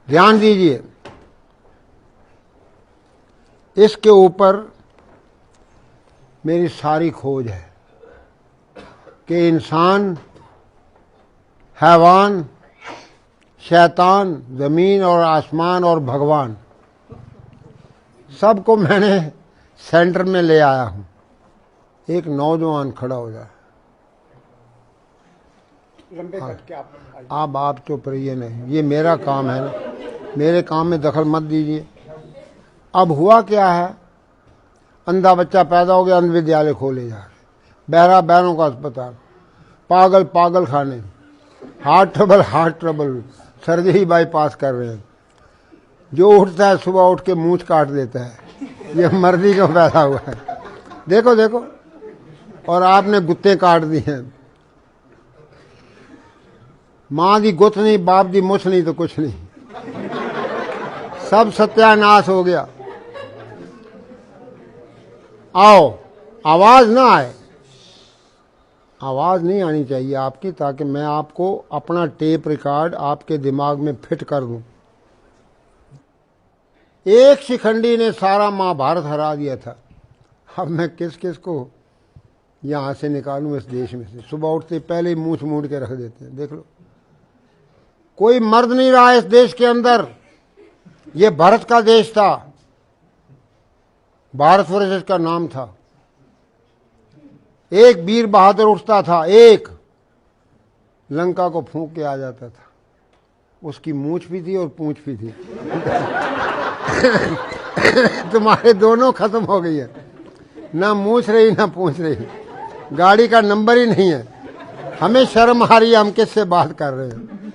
ध्यान दीजिए, इसके ऊपर मेरी सारी खोज है कि इंसान, हैवान, शैतान, जमीन और आसमान और भगवान, सबको मैंने सेंटर में ले आया हूं। एक नौजवान खड़ा हो जाए। आप चुप रहिए, नहीं, ये मेरा काम है ना, मेरे काम में दखल मत दीजिए। अब हुआ क्या है, अंधा बच्चा पैदा हो गया, अंध विद्यालय खोले जा रहे, बहरा बहनों का अस्पताल, पागल पागल खाने, हार्ट ट्रबल, सर्जरी बाईपास कर रहे हैं। जो उठता है सुबह उठ के मूंछ काट देता है, ये मर्दी का पैदा हुआ है। देखो देखो, और आपने गुत्ते काट दी हैं। मां दी गुत नहीं, बाप दी मुछ नहीं तो कुछ नहीं, सब सत्यानाश हो गया। आओ, आवाज ना आए, आवाज नहीं आनी चाहिए आपकी, ताकि मैं आपको अपना टेप रिकॉर्ड आपके दिमाग में फिट कर दूं। एक शिखंडी ने सारा महाभारत हरा दिया था। अब मैं किस किस को यहां से निकालूं इस देश में से। सुबह उठते पहले ही मूंछ मूंड के रख देते हैं। देख लो, कोई मर्द नहीं रहा इस देश के अंदर। ये भारत का देश था, भारतवर्ष इसका नाम था। एक वीर बहादुर उठता था, एक लंका को फूंक के आ जाता था। उसकी मूंछ भी थी और पूंछ भी थी। तुम्हारे दोनों खत्म हो गई है, ना मूंछ रही ना पूंछ रही, गाड़ी का नंबर ही नहीं है। हमें शर्म आ रही है, हम किससे बात कर रहे हैं,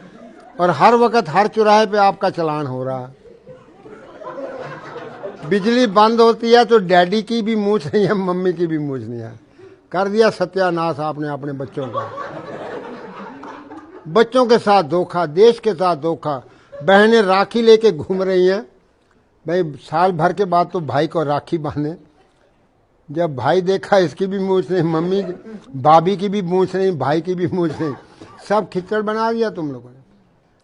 और हर वक्त हर चौराहे पे आपका चलान हो रहा है। बिजली बंद होती है तो डैडी की भी मूंछ नहीं है, मम्मी की भी मूंछ नहीं है। कर दिया सत्यानाश आपने अपने बच्चों का। बच्चों के साथ धोखा, देश के साथ धोखा। बहनें राखी लेके घूम रही हैं। भाई साल भर के बाद तो भाई को राखी बांधे। जब भाई देखा इसकी भी मूंछ नहीं, मम्मी भाभी की भी मूंछ नहीं, भाई की भी मूंछ नहीं, सब खिचड़ बना दिया तुम लोगों ने।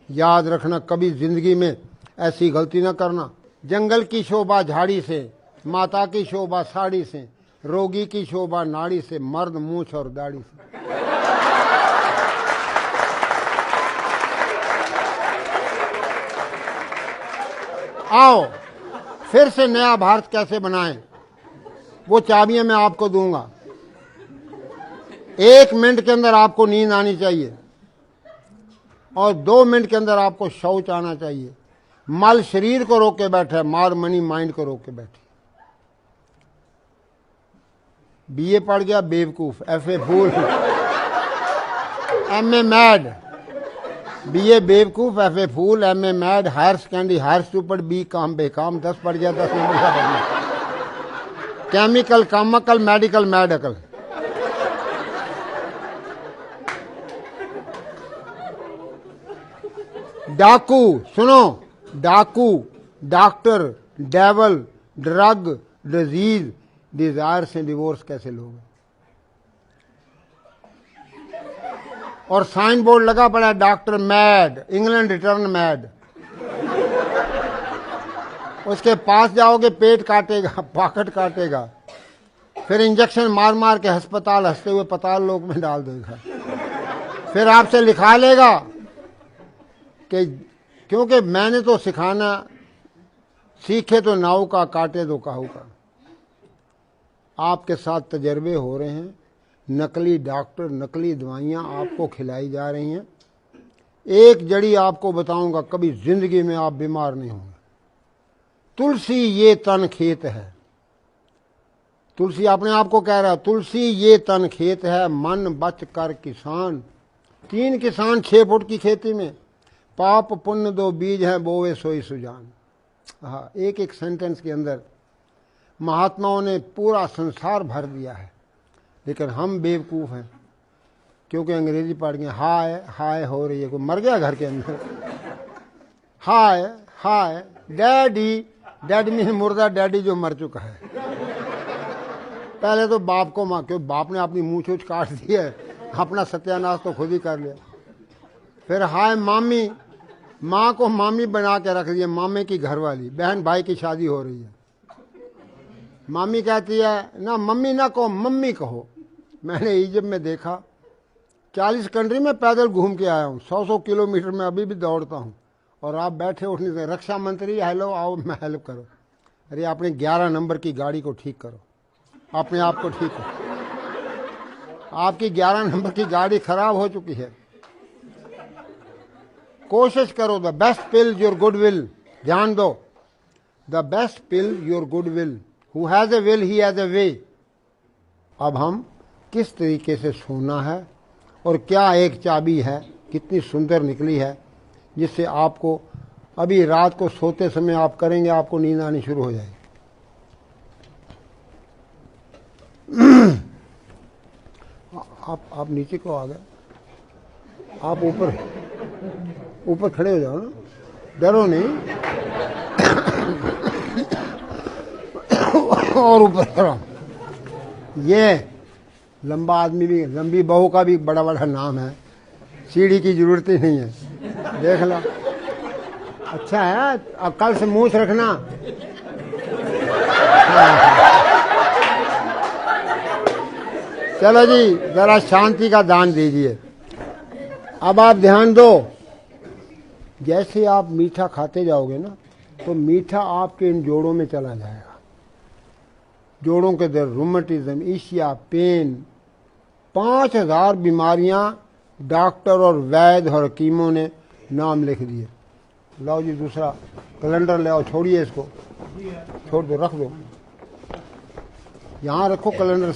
याद रखना, कभी जिंदगी में ऐसी गलती ना करना। जंगल की शोभा झाड़ी से, माता की शोभा साड़ी से, रोगी की शोभा नाड़ी से, मर्द मूंछ और दाढ़ी से। आओ, फिर से नया भारत कैसे बनाएं, वो चाबियां मैं आपको दूंगा। 1 मिनट के अंदर आपको नींद आनी चाहिए और 2 मिनट के अंदर आपको शौच आना चाहिए। मल शरीर को रोक के बैठा है, मार मनी माइंड को रोक के बैठी। बीए पढ़ गया बेवकूफ, FA fool, MA mad. BA बेवकूफ, FA fool, MA mad, higher secondary higher stupid, B com बेकाम, 10 पढ़ गया 10 नंबर का पढ़ना, केमिकल कामकल, मेडिकल मैडकल। डाकू, सुनो, डाकू, doctor, devil, drug, disease, desire से डिवोर्स कैसे लोगे? और साइन बोर्ड लगा पड़ा है, doctor mad, England return mad. उसके पास जाओगे पेट काटेगा, पॉकेट काटेगा, फिर इंजेक्शन मार मार के अस्पताल हंसते हुए पताल लोक में डाल देगा। फिर आपसे लिखा लेगा कि क्योंकि मैंने तो सिखाना, सीखे तो नाव का, काटे तो काहू का। आपके साथ तजर्बे हो रहे हैं, नकली डॉक्टर, नकली दवाइयाँ आपको खिलाई जा रही हैं। एक जड़ी आपको बताऊंगा, कभी जिंदगी में आप बीमार नहीं होंगे। तुलसी ये तन खेत है, तुलसी अपने आप को कह रहा है, तुलसी ये तन खेत है, मन बच कर किसान। 3 किसान 6 फुट की खेती में, पाप पुण्य 2 बीज हैं, बोवे सोई सुजान। हाँ, एक एक सेंटेंस के अंदर महात्माओं ने पूरा संसार भर दिया है। लेकिन हम बेवकूफ़ हैं, क्योंकि अंग्रेजी पढ़ गए। हाय हाय हो रही है, कोई मर गया घर के अंदर। हाय हाय डैडी, डैड मीन मुर्दा, डैडी जो मर चुका है। पहले तो बाप को माँ, क्यों बाप ने अपनी मूंछ ऊँछ काट दी है, अपना सत्यानाश तो खुद ही कर लिया। फिर हाय मामी, माँ को मामी बना के रख दिया, मामे की घरवाली, बहन भाई की शादी हो रही है। मामी कहती है ना मम्मी ना कहो, मम्मी कहो। मैंने इजिप्ट में देखा, 40 कंट्री में पैदल घूम के आया हूँ, 100 किलोमीटर में अभी भी दौड़ता हूँ, और आप बैठे उठने से रक्षा मंत्री हेलो आओ मैं हेल्प करो। अरे अपने 11 नंबर की गाड़ी को ठीक करो, अपने आप को ठीक करो। आपकी 11 नंबर की गाड़ी खराब हो चुकी है। कोशिश करो, the best pill your good will. ध्यान दो, the best pill your good will, who has a will he has a way. अब हम किस तरीके से सोना है, और क्या एक चाबी है, कितनी सुंदर निकली है, जिससे आपको अभी रात को सोते समय आप करेंगे, आपको नींद आनी शुरू हो जाएगी। आप नीचे को आ गए, आप ऊपर खड़े हो जाओ ना, डरो नहीं। और ऊपर खड़ा। ये लंबा आदमी भी, लंबी बहू का भी बड़ा बड़ा नाम है, सीढ़ी की जरूरत ही नहीं है, देख लो। अच्छा है, अब कल से मूछ रखना। चलो जी, जरा शांति का दान दीजिए। अब आप ध्यान दो, जैसे आप मीठा खाते जाओगे ना, तो मीठा आपके इन जोड़ों में चला जाएगा। जोड़ों के दर्द, रूमेटिज्म, ईशिया, पेन, 5000 बीमारियां डॉक्टर और वैद्य और हकीमों ने नाम लिख दिए। लाओ जी दूसरा कैलेंडर ले आओ, छोड़िए इसको, छोड़ दो, रख दो, यहाँ रखो कैलेंडर,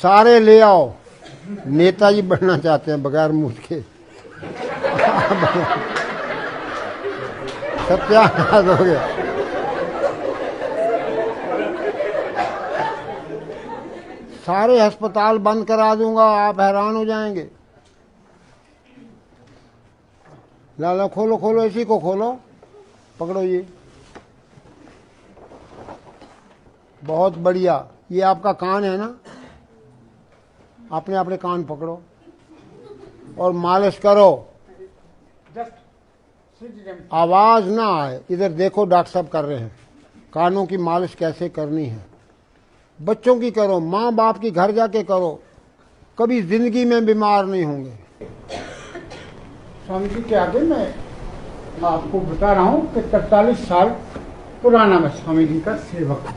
सारे ले आओ। नेताजी बनना चाहते हैं बगैर मूछ के। सत्यानाश हो गया। सारे अस्पताल बंद करा दूंगा, आप हैरान हो जाएंगे। लाला खोलो खोलो, इसी को खोलो, पकड़ो ये, बहुत बढ़िया। ये आपका कान है ना, अपने अपने कान पकड़ो और मालिश करो, आवाज ना आए। इधर देखो, डॉक्टर साहब कर रहे हैं। कानों की मालिश कैसे करनी है, बच्चों की करो, माँ बाप की घर जाके करो, कभी जिंदगी में बीमार नहीं होंगे। स्वामी जी के आगे मैं आपको बता रहा हूँ कि 43 साल पुराना मैं स्वामी जी का सेवक हूँ।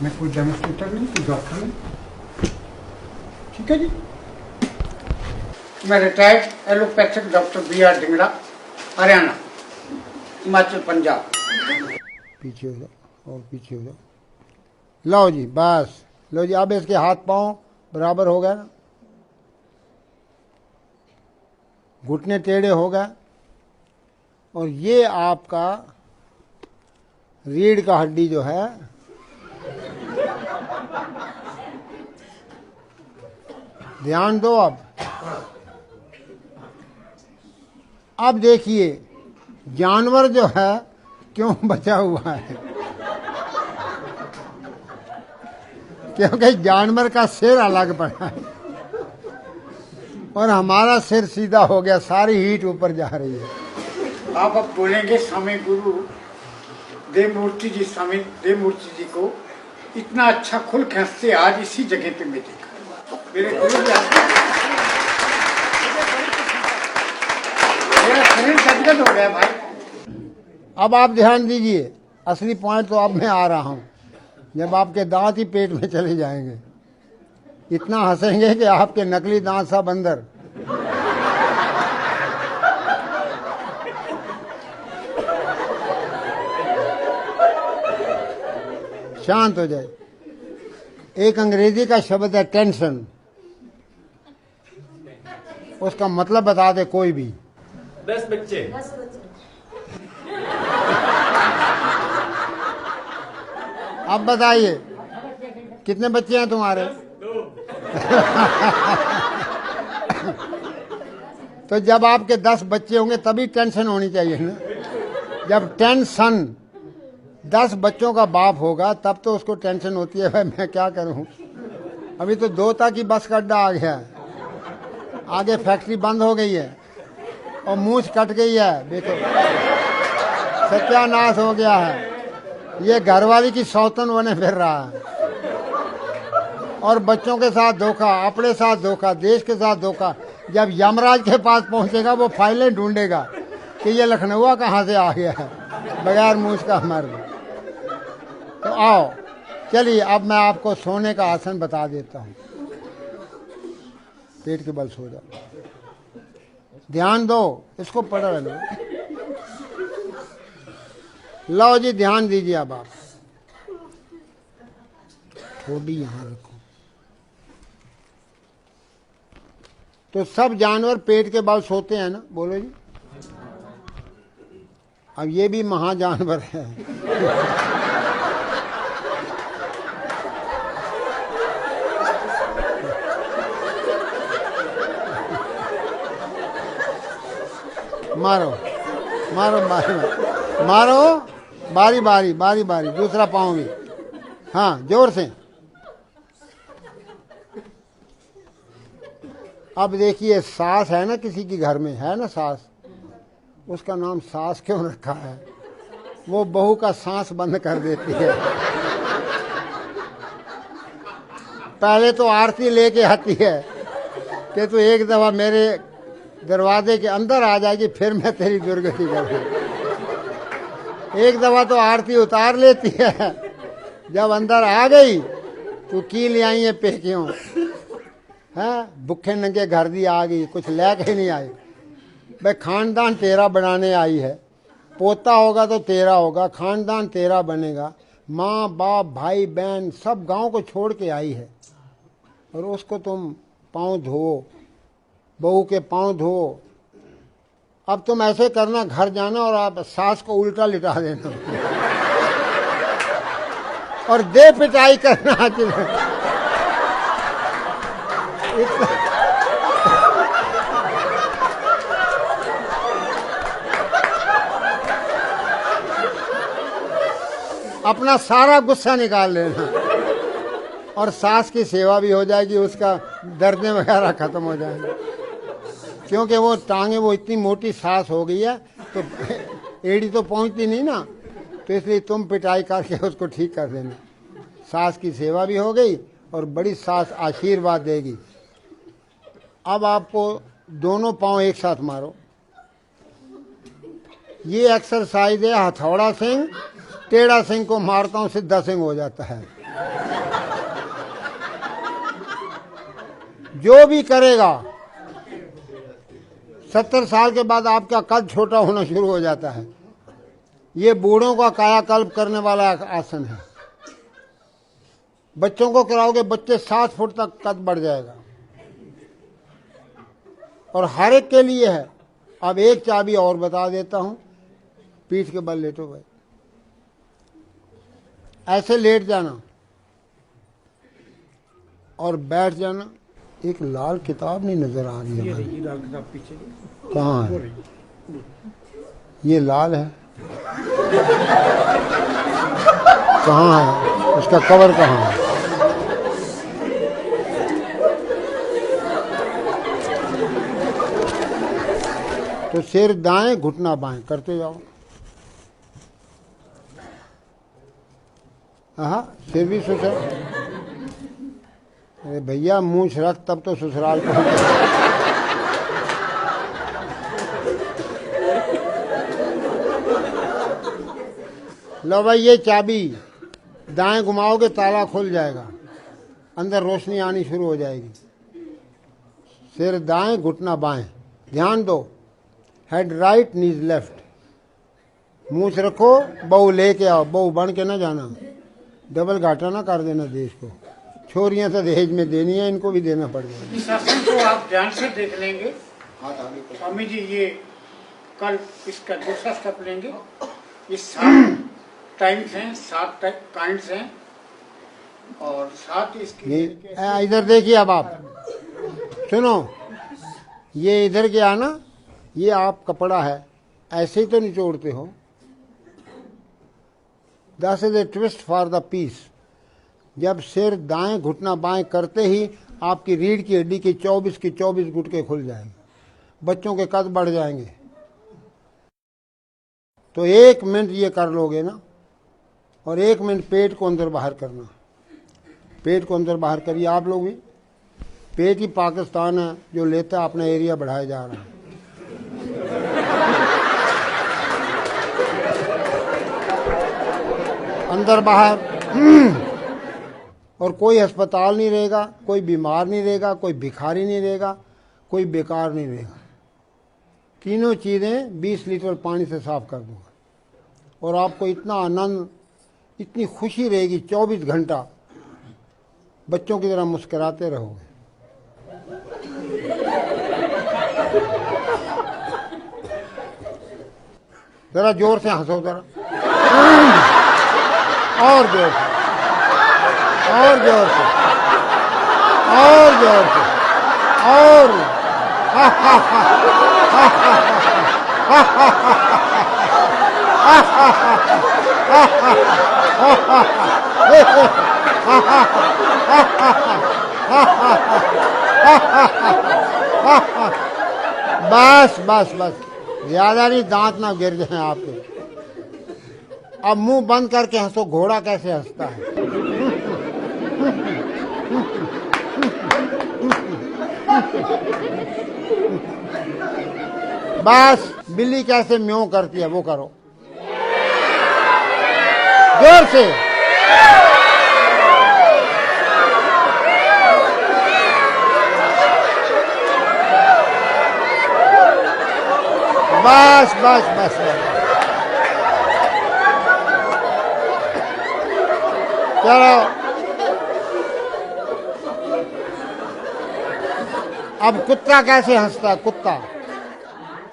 मैं कोई डेमोस्ट्रेटर नहीं, कोई डॉक्टर नहीं, ठीक है जी। मैं retired allopathic doctor BR Dhingra, Haryana, Himachal, Punjab. पीछे हो जाओ और पीछे हो जाओ। लो जी, बस लो जी। अब इसके हाथ पांव बराबर हो गए ना, घुटने टेढ़े हो गए, और ये आपका रीढ़ का हड्डी जो है, ध्यान दो। अब देखिए जानवर जो है क्यों बचा हुआ है, क्योंकि जानवर का सिर अलग पड़ा है और हमारा सिर सीधा हो गया, सारी हीट ऊपर जा रही है। आप अब बोलेंगे स्वामी गुरु देवमूर्ति जी, स्वामी देवमूर्ति जी को इतना अच्छा खुल खसते आज इसी जगह पे मैं देखा। मेरे गुरु जी मेरा शरीर गदगद हो गया भाई। अब आप ध्यान दीजिए, असली पॉइंट तो अब मैं आ रहा हूं, जब आपके दांत ही पेट में चले जाएंगे, इतना हंसेंगे कि आपके नकली दांत सब अंदर। शांत हो जाए। एक अंग्रेजी का शब्द है टेंशन, उसका मतलब बता दे कोई भी। 10 बच्चे। अब बताइए कितने बच्चे हैं तुम्हारे? तो जब आपके 10 बच्चे होंगे तभी टेंशन होनी चाहिए ना। जब टेंशन 10 बच्चों का बाप होगा तब तो उसको टेंशन होती है, भाई मैं क्या करूं, अभी तो 2 की बस का अड्डा आ गया है। आगे फैक्ट्री बंद हो गई है और मूछ कट गई है, देखो सत्यानाश हो गया है। ये घरवाली की सौतन बने फिर रहा है और बच्चों के साथ धोखा, अपने साथ धोखा, देश के साथ धोखा। जब यमराज के पास पहुंचेगा वो फाइलें ढूंढेगा कि ये लखनऊ कहाँ से आ गया है, बगैर मूछ का मर्द। तो आओ चलिए, अब मैं आपको सोने का आसन बता देता हूँ। पेट के बल सो जाओ, ध्यान दो, इसको पढ़ रहे। लो जी, ध्यान दीजिए। अब आप थोड़ी यहां रखो। तो सब जानवर पेट के बल सोते हैं ना, बोलो जी। अब ये भी महाजानवर है। मारो मारो मारो मारो, बारी बारी बारी बारी, दूसरा पाँव भी, हाँ जोर से। अब देखिए, सास है ना किसी के घर में, है ना सास, उसका नाम सास क्यों रखा है? वो बहू का सांस बंद कर देती है। पहले तो आरती लेके आती है कि तू एक दफा मेरे दरवाजे के अंदर आ जाएगी, फिर मैं तेरी दुर्गति करूंगी। एक दफा तो आरती उतार लेती है, जब अंदर आ गई तो की ले आई है पेकियों, है भुखे नंगे घर दी आ गई, कुछ लेके नहीं आई। भाई खानदान तेरा बनाने आई है, पोता होगा तो तेरा होगा, खानदान तेरा बनेगा। माँ बाप भाई बहन सब गांव को छोड़ के आई है और उसको तुम पाँव धो, बहू के पाँव धो। अब तुम ऐसे करना, घर जाना और आप सास को उल्टा लिटा देना और दे पिटाई करना। अपना सारा गुस्सा निकाल लेना और सास की सेवा भी हो जाएगी, उसका दर्द वगैरह खत्म हो जाएंगे। क्योंकि वो टांगे, वो इतनी मोटी सास हो गई है तो एड़ी तो पहुंचती नहीं ना, तो इसलिए तुम पिटाई करके उसको ठीक कर देना। सास की सेवा भी हो गई और बड़ी सास आशीर्वाद देगी। अब आपको दोनों पांव एक साथ मारो। ये एक्सरसाइज है हथौड़ा सिंह, टेढ़ा सिंह को मारता हूं सिद्धा सिंह हो जाता है। जो भी करेगा 70 साल के बाद आपका कद छोटा होना शुरू हो जाता है। ये बूढ़ों का कायाकल्प करने वाला आसन है। बच्चों को कराओगे, बच्चे 7 फुट तक कद बढ़ जाएगा और हर एक के लिए है। अब एक चाबी और बता देता हूं, पीठ के बल लेटो भाई, ऐसे लेट जाना और बैठ जाना। एक लाल किताब नहीं नजर आ रही है, ये लाल किताब पीछे कहाँ है? ये लाल है, कहाँ है? उसका कवर कहाँ है? तो सिर दाएं, घुटना बाएं करते जाओ। हाँ, सिर भी ससुराल। अरे भैया मूंछ रख, तब तो ससुराल पहुंच। लो भाई, ये चाबी दाएं घुमाओगे ताला खुल जाएगा, अंदर रोशनी आनी शुरू हो जाएगी। सिर दाएं, घुटना बाएं, ध्यान दो। हेड राइट, नीज लेफ्ट। मूंछ रखो, बहू लेके आओ, बहू बन के ना जाना, डबल घाटा ना कर देना देश को। छोरियां तो दहेज में देनी है, इनको भी देना पड़ेगा। इस आसन को आप ध्यान से देख लेंगे स्वामी जी। ये कल इसका दूसरा स्टेप लेंगे। ये 7 टाइम्स हैं, 7 काइंड्स हैं और 7 इसकी। इधर देखिए, अब आप सुनो, ये इधर क्या ना, ये आप कपड़ा है, ऐसे ही तो निचोड़ते हो। Thus is a twist for the piece। जब सिर दाएं, घुटना बाएं करते ही आपकी रीढ़ की हड्डी की 24 गुटके खुल जाएंगे, बच्चों के कद बढ़ जाएंगे। तो 1 मिनट ये कर लोगे ना, और 1 मिनट पेट को अंदर बाहर करना, पेट को अंदर बाहर करिए आप लोग भी। पेट ही पाकिस्तान है जो लेता अपना एरिया बढ़ाया जा रहा है। अंदर बाहर और कोई अस्पताल नहीं रहेगा, कोई बीमार नहीं रहेगा, कोई भिखारी नहीं रहेगा, कोई बेकार नहीं रहेगा। तीनों चीज़ें 20 लीटर पानी से साफ कर दूंगा और आपको इतना आनंद, इतनी खुशी रहेगी, 24 घंटा बच्चों की तरह मुस्कुराते रहोगे। जरा जोर से हंसो, जरा और जोर से, और जोर से, और जोर से, और हा हा हा हा हा हा। बस बस बस, ज्यादा नहीं, दांत ना गिर जाए आपके। अब मुंह बंद करके हंसो, घोड़ा कैसे हंसता है। बस बिल्ली कैसे म्यों करती है वो करो, जोर से। बस बस बस बस, चलो अब कुत्ता कैसे हंसता है, कुत्ता,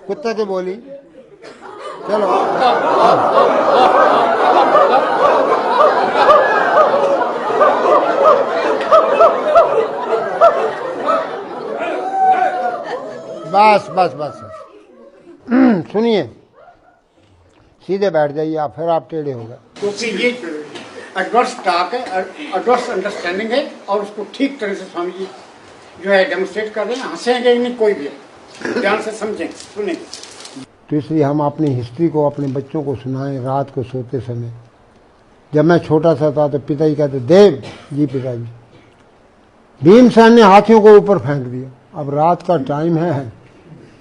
कुत्ते की बोली, चलो। बस बस बस, सुनिए, सीधे बैठ जाइए आप, फिर आप टेढ़े हो गए। क्योंकि ये एडवर्स टॉक है, एडवर्स अंडरस्टैंडिंग है, और उसको ठीक तरह से स्वामी जी जो है डेमोन्स्ट्रेट कर रहे हैं। हंसेंगे नहीं कोई भी, ध्यान से समझें, सुनेंगे। तो इसलिए हम अपनी हिस्ट्री को अपने बच्चों को सुनाएं रात को सोते समय। जब मैं छोटा सा था तो पिताजी कहते, देव जी पिताजी, भीमसेन ने हाथियों को ऊपर फेंक दिया। अब रात का टाइम है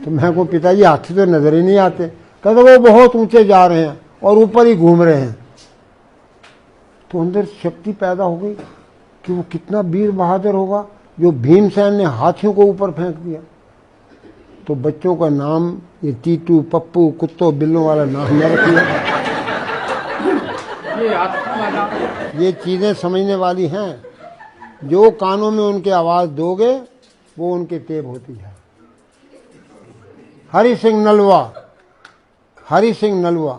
तो मैं को पिताजी हाथी तो नजर ही नहीं आते। कहते वो बहुत ऊंचे जा रहे हैं और ऊपर ही घूम रहे हैं। तो अंदर शक्ति पैदा हो गई कि वो कितना वीर बहादुर होगा जो भीमसेन ने हाथियों को ऊपर फेंक दिया। तो बच्चों का नाम ये टीटू, पप्पू, कुत्तों बिल्लों वाला नाम न रखिए। ये चीजें समझने वाली हैं। जो कानों में उनके आवाज दोगे वो उनके टेप होती है। हरि सिंह नलवा, हरि सिंह नलवा।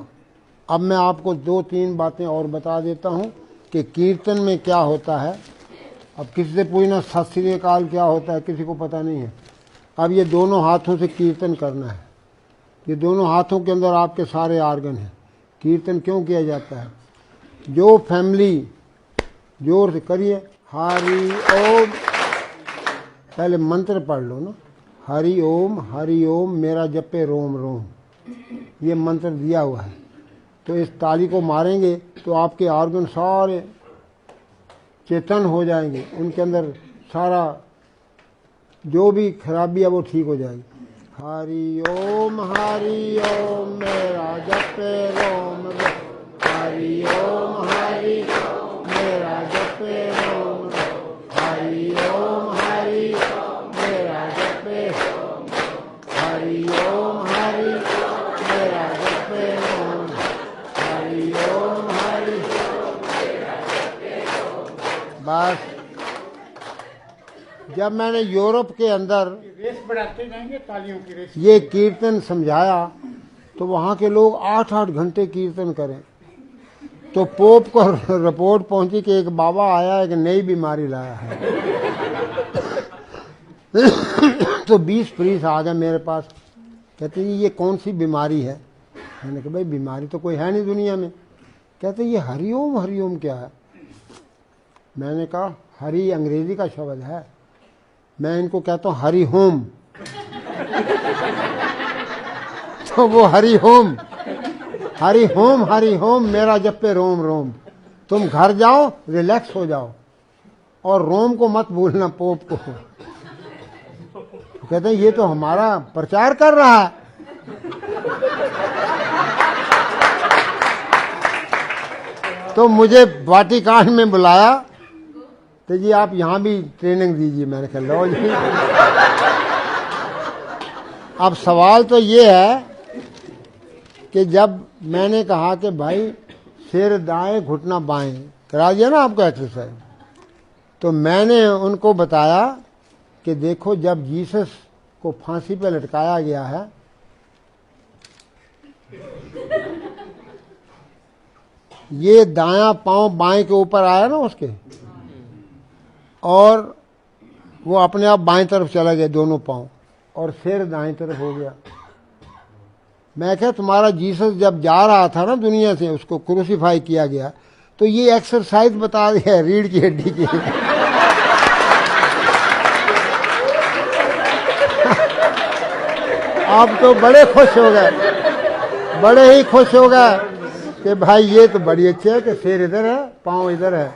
अब मैं आपको 2-3 बातें और बता देता हूं कि कीर्तन में क्या होता है। अब किसी से पूछना सत श्री अकाल क्या होता है, किसी को पता नहीं है। अब ये दोनों हाथों से कीर्तन करना है। ये दोनों हाथों के अंदर आपके सारे आर्गन हैं। कीर्तन क्यों किया जाता है? जो फैमिली, जोर से करिए, हरि ओम, पहले मंत्र पढ़ लो ना, हरि ओम मेरा जपे रोम रोम, ये मंत्र दिया हुआ है। तो इस ताली को मारेंगे तो आपके आर्गन सारे चेतन हो जाएंगे, उनके अंदर सारा जो भी खराबी है वो ठीक हो जाएगी। हरि ओम मेरा जपे रोम रोम, हरि ओम मेरा जपे रोम रोम, हरि ओम मेरा जपे, हरि ओम मेरा जपे रोम, हरि ओम मेरा जपे रोम। बस जब मैंने यूरोप के अंदर रेस बढ़ाते जाएंगे, तालियों की रेस। ये कीर्तन समझाया तो वहाँ के लोग 8-8 घंटे कीर्तन करें। तो पोप को रिपोर्ट पहुंची कि एक बाबा आया, एक नई बीमारी लाया है। तो 20 प्रीस आ गए मेरे पास, कहते हैं ये कौन सी बीमारी है? मैंने कहा भाई बीमारी तो कोई है नहीं दुनिया में। कहते ये हरिओम क्या है? मैंने कहा हरि अंग्रेजी का शब्द है, मैं इनको कहता हूं हरि होम। तो वो Hari home, Hari home, Hari home मेरा जप्पे रोम रोम। तुम घर जाओ, रिलैक्स हो जाओ, और रोम को मत भूलना, पोप को। तो कहते हैं ये तो हमारा प्रचार कर रहा है। तो मुझे वाटिकान में बुलाया, तो जी आप यहां भी ट्रेनिंग दीजिए। मैंने कहा लो जी। अब सवाल तो ये है कि जब मैंने कहा कि भाई सिर दाएं घुटना बाएं करा दिया ना आपको एक्सरसाइज, तो मैंने उनको बताया कि देखो जब जीसस को फांसी पे लटकाया गया है, ये दायां पांव बाएं के ऊपर आया ना उसके, और वो अपने आप बाएं तरफ चला गया दोनों पांव, और सिर दाएं तरफ हो गया। मैं कहा तुम्हारा जीसस जब जा रहा था ना दुनिया से, उसको क्रूसीफाई किया गया, तो ये एक्सरसाइज बता दिया रीढ़ की हड्डी की। आप तो बड़े खुश हो गए, बड़े ही खुश हो गए कि भाई ये तो बड़ी अच्छी है कि सिर इधर है पांव इधर है,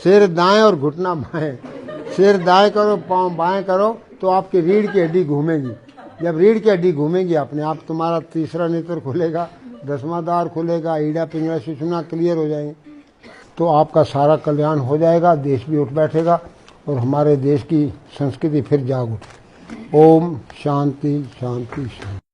सिर दाएं और घुटना बाएं। सिर दाएं करो पांव बाएं करो तो आपकी रीढ़ की हड्डी घूमेगी। जब रीढ़ की हड्डी घूमेगी अपने आप तुम्हारा तीसरा नेत्र खुलेगा, 10वां द्वार खुलेगा, ईड़ा पिंगला सुषुम्ना क्लियर हो जाएंगे, तो आपका सारा कल्याण हो जाएगा, देश भी उठ बैठेगा और हमारे देश की संस्कृति फिर जाग उठे। ओम शांति शांति शांति।